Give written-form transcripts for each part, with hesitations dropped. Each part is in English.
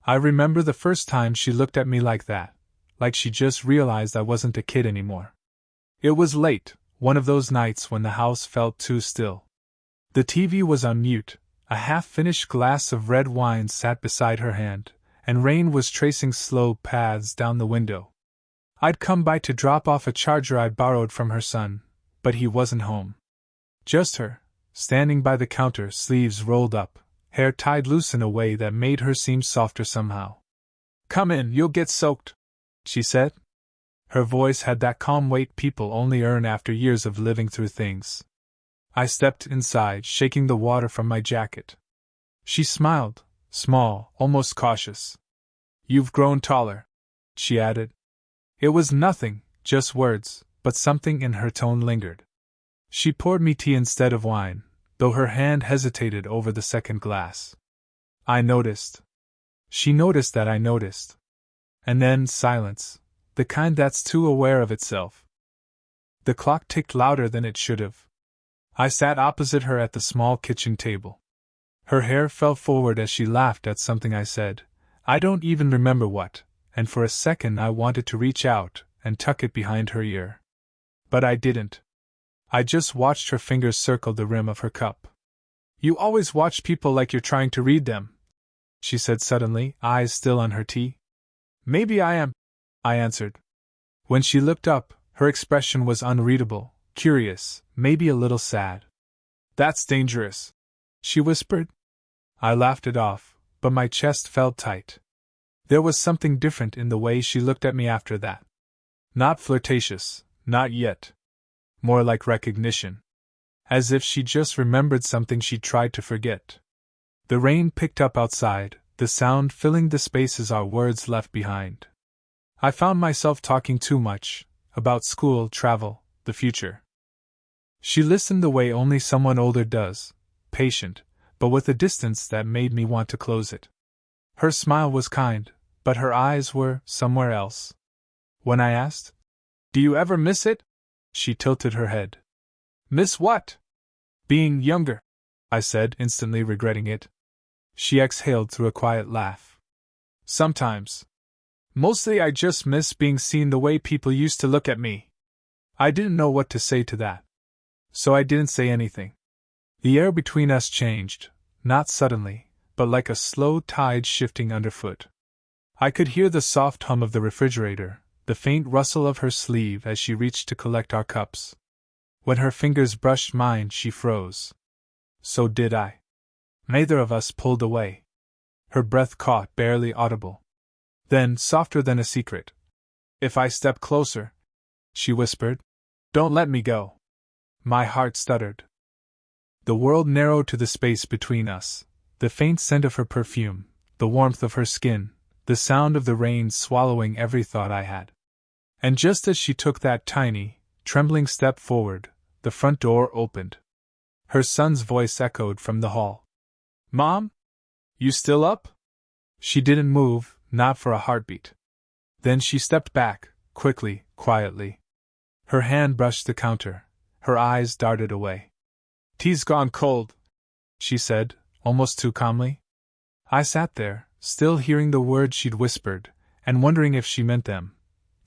I remember the first time she looked at me like that, like she just realized I wasn't a kid anymore. It was late, one of those nights when the house felt too still. The TV was on mute, a half-finished glass of red wine sat beside her hand, and rain was tracing slow paths down the window. I'd come by to drop off a charger I'd borrowed from her son, but he wasn't home. Just her, standing by the counter, sleeves rolled up, hair tied loose in a way that made her seem softer somehow. "Come in, you'll get soaked," she said. Her voice had that calm weight people only earn after years of living through things. I stepped inside, shaking the water from my jacket. She smiled, small, almost cautious. "You've grown taller," she added. It was nothing, just words, but something in her tone lingered. She poured me tea instead of wine, though her hand hesitated over the second glass. I noticed. She noticed that I noticed. And then silence, the kind that's too aware of itself. The clock ticked louder than it should have. I sat opposite her at the small kitchen table. Her hair fell forward as she laughed at something I said, I don't even remember what, and for a second I wanted to reach out and tuck it behind her ear. But I didn't. I just watched her fingers circle the rim of her cup. "You always watch people like you're trying to read them," she said suddenly, eyes still on her tea. "Maybe I am," I answered. When she looked up, her expression was unreadable, curious, maybe a little sad. "That's dangerous," she whispered. I laughed it off, but my chest felt tight. There was something different in the way she looked at me after that. Not flirtatious, not yet. More like recognition. As if she just remembered something she tried to forget. The rain picked up outside, the sound filling the spaces our words left behind. I found myself talking too much, about school, travel, the future. She listened the way only someone older does, patient, but with a distance that made me want to close it. Her smile was kind, but her eyes were somewhere else. When I asked, "Do you ever miss it?" she tilted her head. "Miss what?" "Being younger," I said, instantly regretting it. She exhaled through a quiet laugh. "Sometimes. Mostly I just miss being seen the way people used to look at me." I didn't know what to say to that. So I didn't say anything. The air between us changed, not suddenly, but like a slow tide shifting underfoot. I could hear the soft hum of the refrigerator, the faint rustle of her sleeve as she reached to collect our cups. When her fingers brushed mine, she froze. So did I. Neither of us pulled away. Her breath caught, barely audible. Then, softer than a secret, "If I step closer," she whispered, "don't let me go." My heart stuttered. The world narrowed to the space between us, the faint scent of her perfume, the warmth of her skin, the sound of the rain swallowing every thought I had. And just as she took that tiny, trembling step forward, the front door opened. Her son's voice echoed from the hall. "Mom? You still up?" She didn't move, not for a heartbeat. Then she stepped back, quickly, quietly. Her hand brushed the counter, her eyes darted away. "Tea's gone cold," she said, almost too calmly. I sat there, still hearing the words she'd whispered, and wondering if she meant them.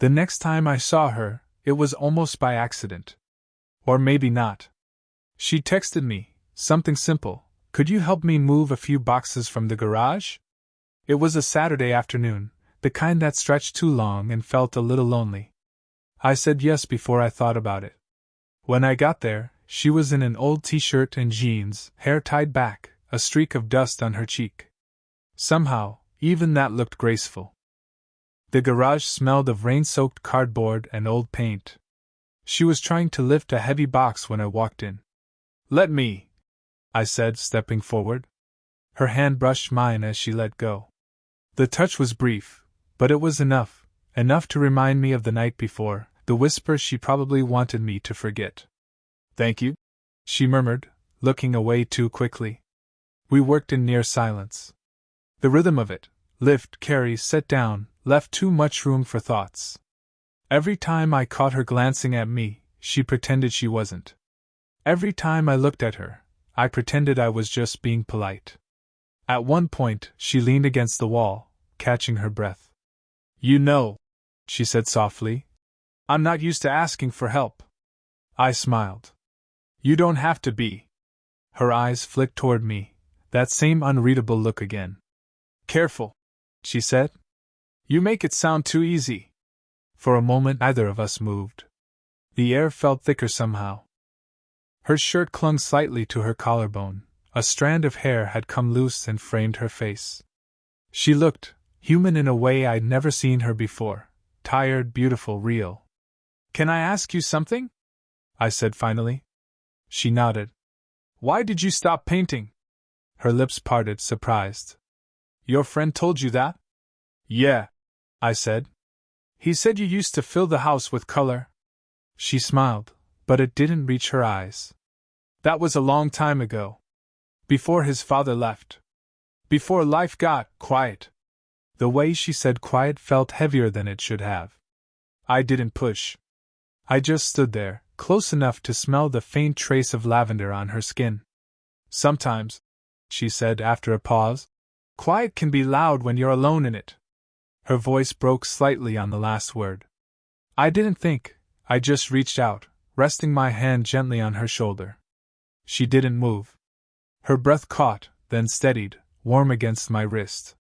The next time I saw her, it was almost by accident. Or maybe not. She texted me, something simple, "Could you help me move a few boxes from the garage?" It was a Saturday afternoon, the kind that stretched too long and felt a little lonely. I said yes before I thought about it. When I got there, she was in an old t-shirt and jeans, hair tied back, a streak of dust on her cheek. Somehow, even that looked graceful. The garage smelled of rain-soaked cardboard and old paint. She was trying to lift a heavy box when I walked in. "Let me," I said, stepping forward. Her hand brushed mine as she let go. The touch was brief, but it was enough to remind me of the night before, the whisper she probably wanted me to forget. "Thank you," she murmured, looking away too quickly. We worked in near silence. The rhythm of it, lift, carry, set down, left too much room for thoughts. Every time I caught her glancing at me, she pretended she wasn't. Every time I looked at her, I pretended I was just being polite. At one point, she leaned against the wall, catching her breath. "You know," she said softly, "I'm not used to asking for help." I smiled. "You don't have to be." Her eyes flicked toward me, that same unreadable look again. "Careful," she said. "You make it sound too easy." For a moment neither of us moved. The air felt thicker somehow. Her shirt clung slightly to her collarbone, a strand of hair had come loose and framed her face. She looked human in a way I'd never seen her before, tired, beautiful, real. "Can I ask you something?" I said finally. She nodded. "Why did you stop painting?" Her lips parted, surprised. "Your friend told you that?" "Yeah," I said. "He said you used to fill the house with color." She smiled, but it didn't reach her eyes. "That was a long time ago. Before his father left. Before life got quiet." The way she said quiet felt heavier than it should have. I didn't push. I just stood there, close enough to smell the faint trace of lavender on her skin. "Sometimes," she said after a pause, "quiet can be loud when you're alone in it." Her voice broke slightly on the last word. I didn't think, I just reached out, resting my hand gently on her shoulder. She didn't move. Her breath caught, then steadied, warm against my wrist.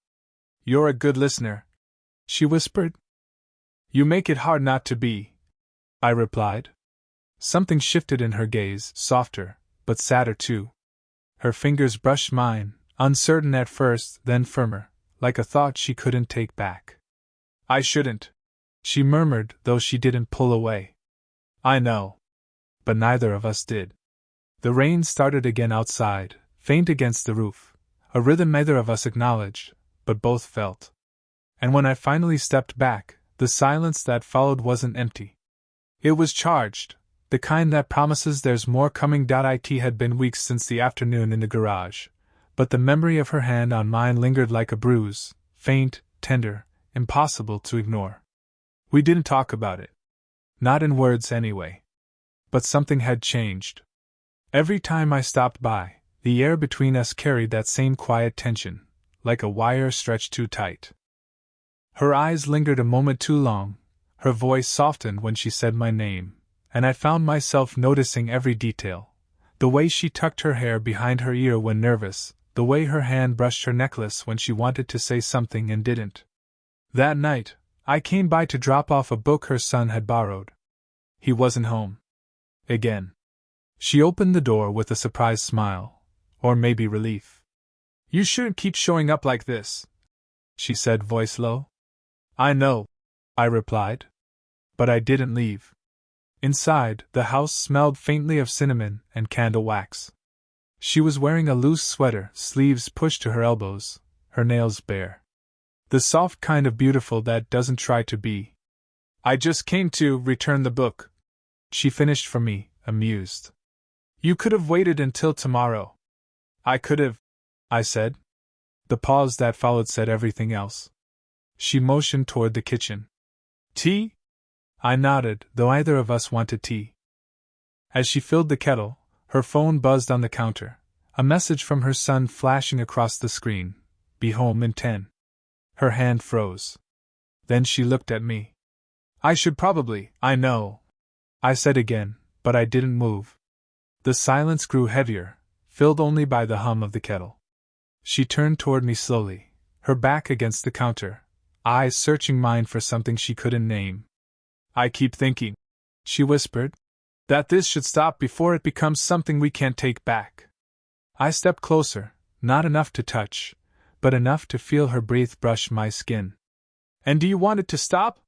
"You're a good listener," she whispered. "You make it hard not to be," I replied. Something shifted in her gaze, softer, but sadder too. Her fingers brushed mine, uncertain at first, then firmer, like a thought she couldn't take back. "I shouldn't," she murmured, though she didn't pull away. "I know." But neither of us did. The rain started again outside, faint against the roof, a rhythm neither of us acknowledged, but both felt. And when I finally stepped back, the silence that followed wasn't empty. It was charged, the kind that promises there's more coming. It had been weeks since the afternoon in the garage, but the memory of her hand on mine lingered like a bruise, faint, tender, impossible to ignore. We didn't talk about it. Not in words anyway. But something had changed. Every time I stopped by, the air between us carried that same quiet tension, like a wire stretched too tight. Her eyes lingered a moment too long, her voice softened when she said my name, and I found myself noticing every detail. The way she tucked her hair behind her ear when nervous, the way her hand brushed her necklace when she wanted to say something and didn't. That night, I came by to drop off a book her son had borrowed. He wasn't home. Again. She opened the door with a surprised smile, or maybe relief. "You shouldn't keep showing up like this," she said, voice low. "I know," I replied. But I didn't leave. Inside, the house smelled faintly of cinnamon and candle wax. She was wearing a loose sweater, sleeves pushed to her elbows, her nails bare. The soft kind of beautiful that doesn't try to be. "I just came to return the book," she finished for me, amused. "You could have waited until tomorrow." "I could have," I said. The pause that followed said everything else. She motioned toward the kitchen. "Tea?" I nodded, though either of us wanted tea. As she filled the kettle, her phone buzzed on the counter, a message from her son flashing across the screen. "Be home in 10. Her hand froze. Then she looked at me. "I should probably, I know," I said again, but I didn't move. The silence grew heavier, filled only by the hum of the kettle. She turned toward me slowly, her back against the counter, eyes searching mine for something she couldn't name. "I keep thinking," she whispered, "that this should stop before it becomes something we can't take back." I stepped closer, not enough to touch, but enough to feel her breath brush my skin. "And do you want it to stop?"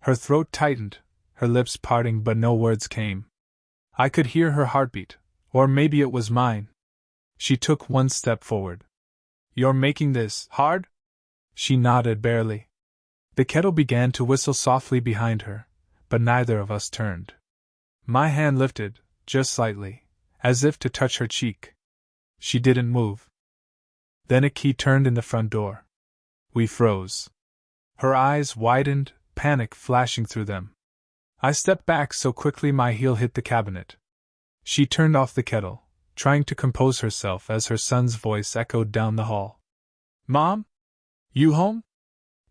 Her throat tightened, her lips parting, but no words came. I could hear her heartbeat, or maybe it was mine. She took one step forward. "You're making this hard?" She nodded barely. The kettle began to whistle softly behind her, but neither of us turned. My hand lifted, just slightly, as if to touch her cheek. She didn't move. Then a key turned in the front door. We froze. Her eyes widened, panic flashing through them. I stepped back so quickly my heel hit the cabinet. She turned off the kettle, trying to compose herself as her son's voice echoed down the hall. "Mom? You home?"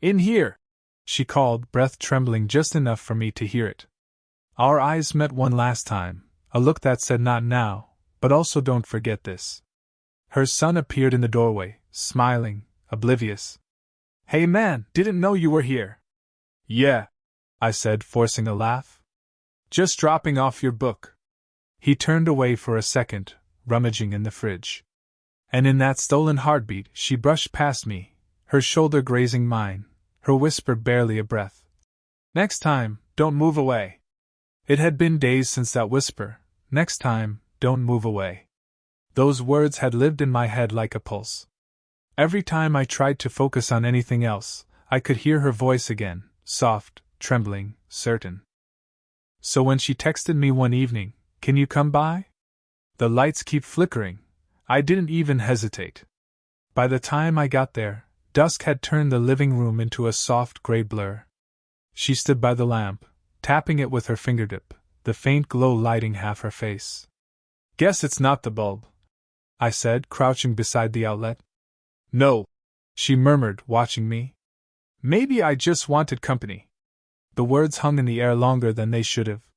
In here! She called, breath trembling just enough for me to hear it. Our eyes met one last time, a look that said not now, but also don't forget this. Her son appeared in the doorway, smiling, oblivious. Hey man, didn't know you were here. Yeah, I said, forcing a laugh. Just dropping off your book. He turned away for a second, rummaging in the fridge. And in that stolen heartbeat, she brushed past me, her shoulder grazing mine, her whisper barely a breath. Next time, don't move away. It had been days since that whisper. Next time, don't move away. Those words had lived in my head like a pulse. Every time I tried to focus on anything else, I could hear her voice again, soft, trembling, certain. So when she texted me one evening, "Can you come by? The lights keep flickering," I didn't even hesitate. By the time I got there, dusk had turned the living room into a soft gray blur. She stood by the lamp, tapping it with her fingertip, the faint glow lighting half her face. "Guess it's not the bulb," I said, crouching beside the outlet. "No," she murmured, watching me. "Maybe I just wanted company." The words hung in the air longer than they should have.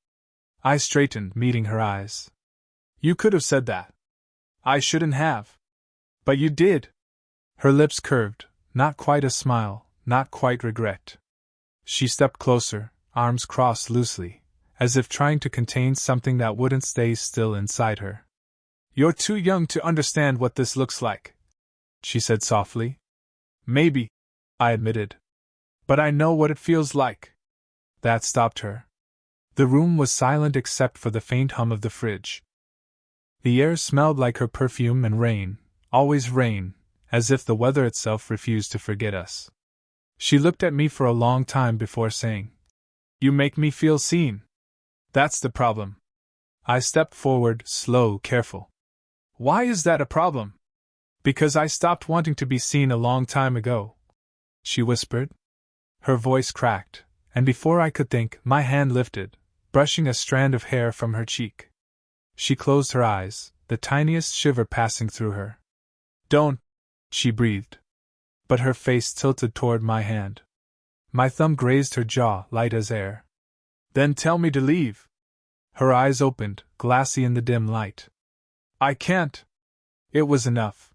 I straightened, meeting her eyes. "You could have said that. I shouldn't have. But you did." Her lips curved, not quite a smile, not quite regret. She stepped closer, arms crossed loosely, as if trying to contain something that wouldn't stay still inside her. "You're too young to understand what this looks like," she said softly. "Maybe," I admitted. "But I know what it feels like." That stopped her. The room was silent except for the faint hum of the fridge. The air smelled like her perfume and rain, always rain, as if the weather itself refused to forget us. She looked at me for a long time before saying, "You make me feel seen. That's the problem." I stepped forward, slow, careful. "Why is that a problem?" "Because I stopped wanting to be seen a long time ago," she whispered. Her voice cracked, and before I could think, my hand lifted, brushing a strand of hair from her cheek. She closed her eyes, the tiniest shiver passing through her. "Don't," she breathed. But her face tilted toward my hand. My thumb grazed her jaw, light as air. "Then tell me to leave." Her eyes opened, glassy in the dim light. "I can't." It was enough.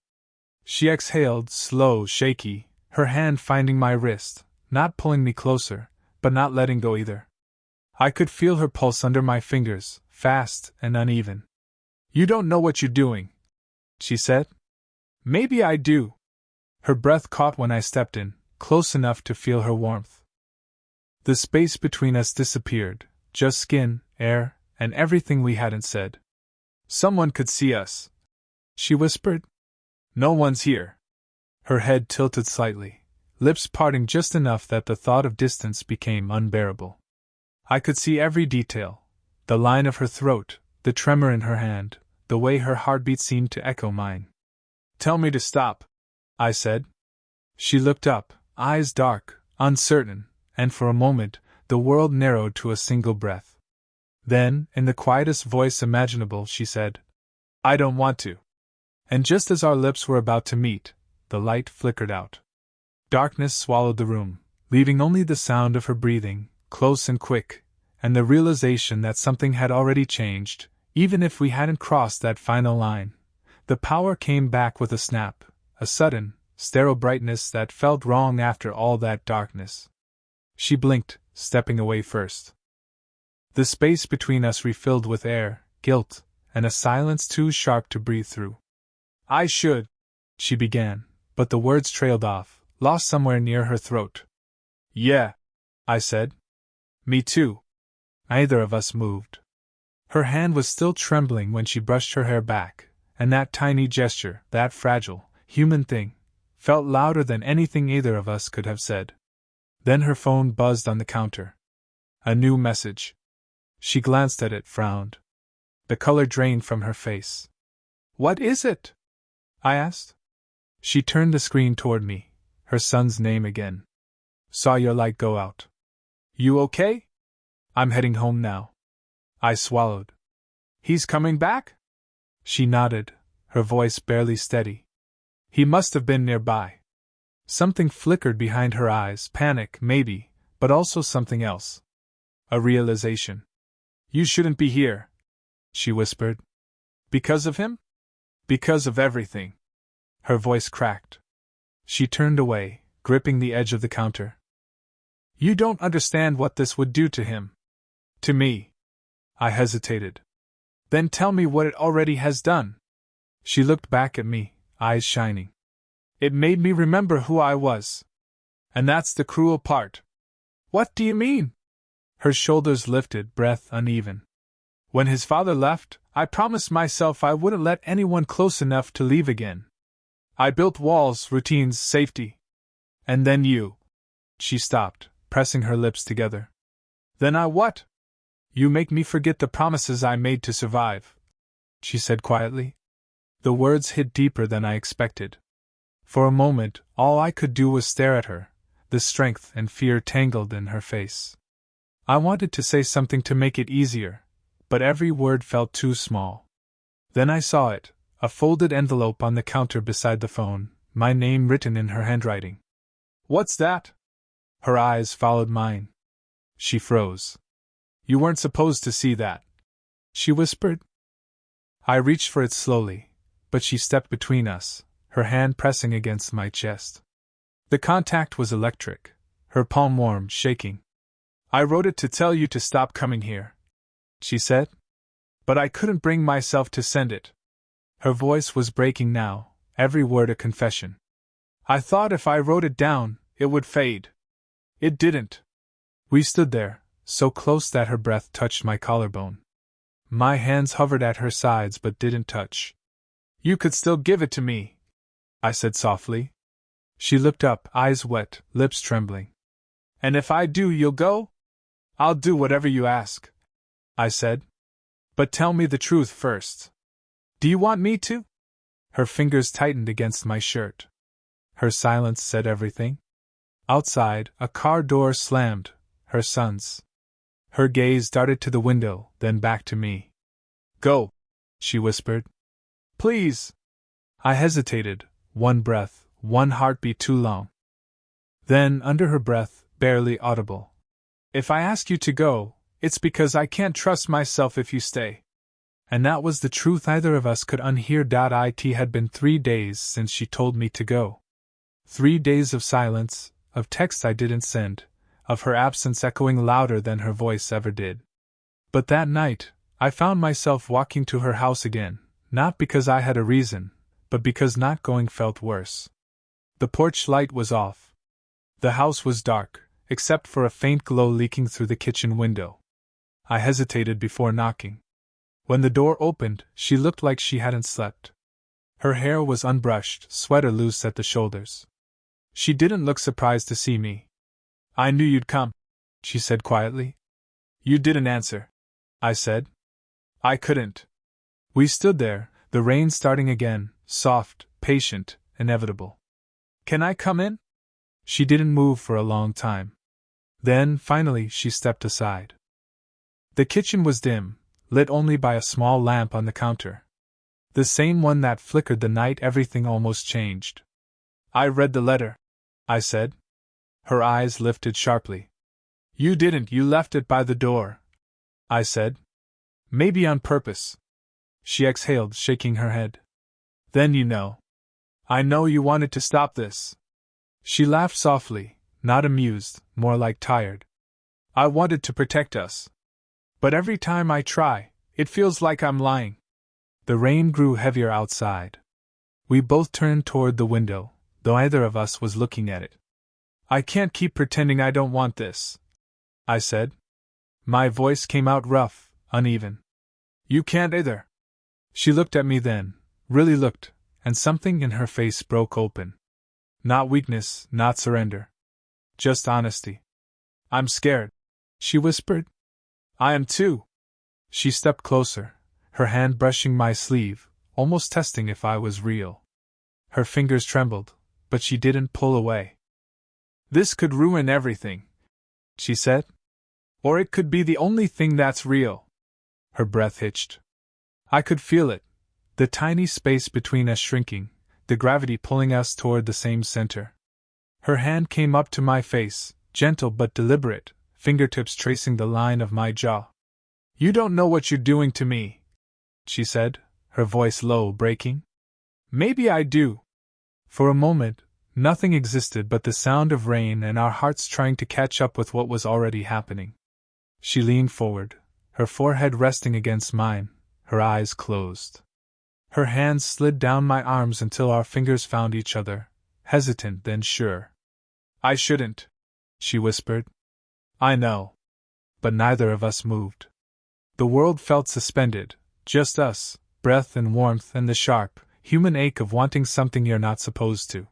She exhaled, slow, shaky, her hand finding my wrist, not pulling me closer, but not letting go either. I could feel her pulse under my fingers, fast and uneven. "You don't know what you're doing," she said. "Maybe I do." Her breath caught when I stepped in, close enough to feel her warmth. The space between us disappeared, just skin, air, and everything we hadn't said. "Someone could see us," she whispered. "No one's here." Her head tilted slightly, lips parting just enough that the thought of distance became unbearable. I could see every detail, the line of her throat, the tremor in her hand, the way her heartbeat seemed to echo mine. "Tell me to stop," I said. She looked up, eyes dark, uncertain, and for a moment, the world narrowed to a single breath. Then, in the quietest voice imaginable, she said, "I don't want to." And just as our lips were about to meet, the light flickered out. Darkness swallowed the room, leaving only the sound of her breathing, close and quick, and the realization that something had already changed, even if we hadn't crossed that final line. The power came back with a snap, a sudden, sterile brightness that felt wrong after all that darkness. She blinked, stepping away first. The space between us refilled with air, guilt, and a silence too sharp to breathe through. "I should," she began, but the words trailed off, lost somewhere near her throat. "Yeah," I said. "Me too." Neither of us moved. Her hand was still trembling when she brushed her hair back, and that tiny gesture, that fragile, human thing, felt louder than anything either of us could have said. Then her phone buzzed on the counter. A new message. She glanced at it, frowned. The color drained from her face. "What is it?" I asked. She turned the screen toward me, her son's name again. "Saw your light go out. You okay?" "I'm heading home now." I swallowed. "He's coming back?" She nodded, her voice barely steady. "He must have been nearby." Something flickered behind her eyes, panic, maybe, but also something else. A realization. You shouldn't be here, she whispered. Because of him? Because of everything. Her voice cracked. She turned away, gripping the edge of the counter. You don't understand what this would do to him. To me. I hesitated. Then tell me what it already has done. She looked back at me, eyes shining. It made me remember who I was. And that's the cruel part. What do you mean? Her shoulders lifted, breath uneven. When his father left, I promised myself I wouldn't let anyone close enough to leave again. I built walls, routines, safety. And then you. She stopped, pressing her lips together. Then I what? You make me forget the promises I made to survive, she said quietly. The words hit deeper than I expected. For a moment, all I could do was stare at her, the strength and fear tangled in her face. I wanted to say something to make it easier, but every word felt too small. Then I saw it, a folded envelope on the counter beside the phone, my name written in her handwriting. What's that? Her eyes followed mine. She froze. You weren't supposed to see that, she whispered. I reached for it slowly, but she stepped between us, her hand pressing against my chest. The contact was electric, her palm warm, shaking. I wrote it to tell you to stop coming here, she said. But I couldn't bring myself to send it. Her voice was breaking now, every word a confession. I thought if I wrote it down, it would fade. It didn't. We stood there, so close that her breath touched my collarbone. My hands hovered at her sides but didn't touch. You could still give it to me, I said softly. She looked up, eyes wet, lips trembling. And if I do, you'll go? I'll do whatever you ask, I said. But tell me the truth first. Do you want me to? Her fingers tightened against my shirt. Her silence said everything. Outside, a car door slammed, her son's. Her gaze darted to the window, then back to me. Go, she whispered. Please. I hesitated, one breath, one heartbeat too long. Then, under her breath, barely audible. If I ask you to go, it's because I can't trust myself if you stay. And that was the truth neither of us could unhear. It had been 3 days since she told me to go. 3 days of silence, of texts I didn't send, of her absence echoing louder than her voice ever did. But that night, I found myself walking to her house again, not because I had a reason, but because not going felt worse. The porch light was off. The house was dark, except for a faint glow leaking through the kitchen window. I hesitated before knocking. When the door opened, she looked like she hadn't slept. Her hair was unbrushed, sweater loose at the shoulders. She didn't look surprised to see me. I knew you'd come, she said quietly. You didn't answer, I said. I couldn't. We stood there, the rain starting again, soft, patient, inevitable. Can I come in? She didn't move for a long time. Then, finally, she stepped aside. The kitchen was dim, lit only by a small lamp on the counter. The same one that flickered the night everything almost changed. I read the letter, I said. Her eyes lifted sharply. You didn't, you left it by the door, I said. Maybe on purpose. She exhaled, shaking her head. Then you know. I know you wanted to stop this. She laughed softly, not amused, more like tired. I wanted to protect us. But every time I try, it feels like I'm lying. The rain grew heavier outside. We both turned toward the window, though neither of us was looking at it. I can't keep pretending I don't want this, I said. My voice came out rough, uneven. You can't either. She looked at me then, really looked, and something in her face broke open. Not weakness, not surrender. Just honesty. I'm scared, she whispered. I am too. She stepped closer, her hand brushing my sleeve, almost testing if I was real. Her fingers trembled, but she didn't pull away. This could ruin everything, she said. Or it could be the only thing that's real. Her breath hitched. I could feel it, the tiny space between us shrinking, the gravity pulling us toward the same center. Her hand came up to my face, gentle but deliberate, fingertips tracing the line of my jaw. "You don't know what you're doing to me," she said, her voice low, breaking. "Maybe I do." For a moment, nothing existed but the sound of rain and our hearts trying to catch up with what was already happening. She leaned forward, her forehead resting against mine, her eyes closed. Her hands slid down my arms until our fingers found each other, hesitant then sure. "I shouldn't," she whispered. "I know." But neither of us moved. The world felt suspended, just us, breath and warmth and the sharp, human ache of wanting something you're not supposed to.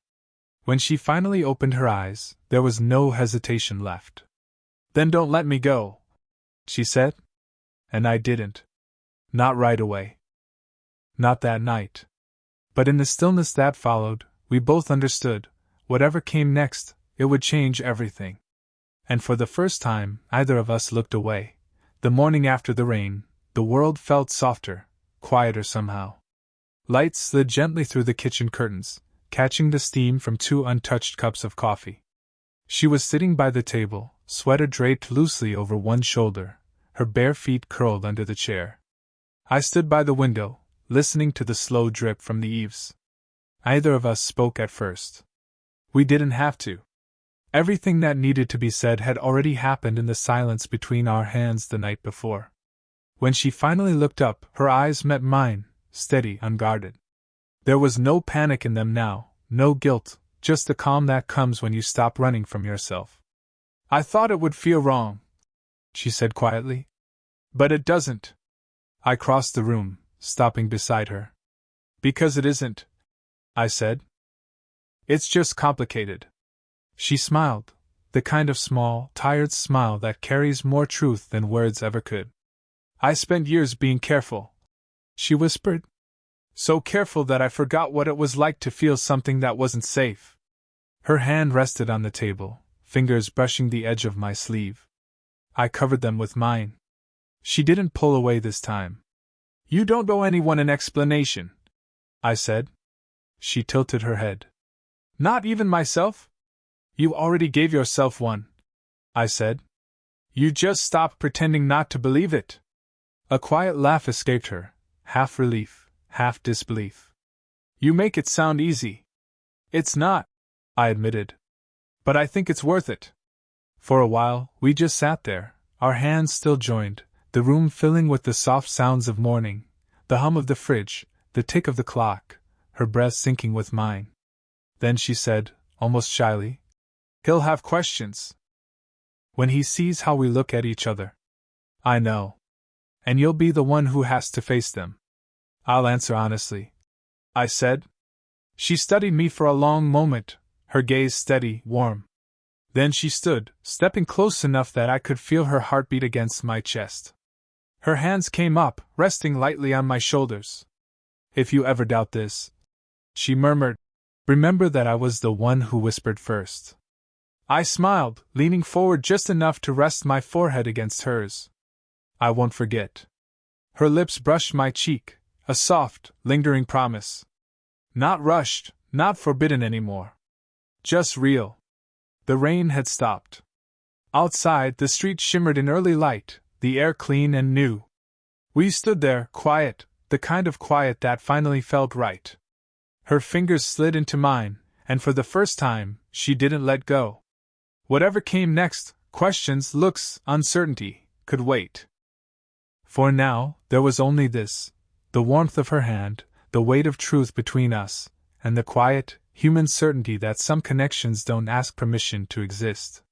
When she finally opened her eyes, there was no hesitation left. "Then don't let me go," she said. And I didn't. Not right away. Not that night. But in the stillness that followed, we both understood, whatever came next, it would change everything. And for the first time, either of us looked away. The morning after the rain, the world felt softer, quieter somehow. Lights slid gently through the kitchen curtains, catching the steam from 2 untouched cups of coffee. She was sitting by the table, sweater draped loosely over one shoulder, her bare feet curled under the chair. I stood by the window, listening to the slow drip from the eaves. Neither of us spoke at first. We didn't have to. Everything that needed to be said had already happened in the silence between our hands the night before. When she finally looked up, her eyes met mine, steady, unguarded. There was no panic in them now, no guilt, just the calm that comes when you stop running from yourself. "I thought it would feel wrong," she said quietly. "But it doesn't." I crossed the room, stopping beside her. "Because it isn't," I said. "It's just complicated." She smiled, the kind of small, tired smile that carries more truth than words ever could. "I spent years being careful," she whispered. "So careful that I forgot what it was like to feel something that wasn't safe." Her hand rested on the table, fingers brushing the edge of my sleeve. I covered them with mine. She didn't pull away this time. "You don't owe anyone an explanation," I said. She tilted her head. "Not even myself?" "You already gave yourself one," I said. "You just stopped pretending not to believe it." A quiet laugh escaped her, half relief, half disbelief. "You make it sound easy." "It's not," I admitted. "But I think it's worth it." For a while, we just sat there, our hands still joined, the room filling with the soft sounds of morning, the hum of the fridge, the tick of the clock, her breath syncing with mine. Then she said, almost shyly, "He'll have questions when he sees how we look at each other." "I know. And you'll be the one who has to face them." "I'll answer honestly," I said. She studied me for a long moment, her gaze steady, warm. Then she stood, stepping close enough that I could feel her heartbeat against my chest. Her hands came up, resting lightly on my shoulders. "If you ever doubt this," she murmured, "remember that I was the one who whispered first." I smiled, leaning forward just enough to rest my forehead against hers. "I won't forget." Her lips brushed my cheek, a soft, lingering promise. Not rushed, not forbidden anymore. Just real. The rain had stopped. Outside, the street shimmered in early light, the air clean and new. We stood there, quiet, the kind of quiet that finally felt right. Her fingers slid into mine, and for the first time, she didn't let go. Whatever came next, questions, looks, uncertainty, could wait. For now, there was only this, the warmth of her hand, the weight of truth between us, and the quiet, human certainty that some connections don't ask permission to exist.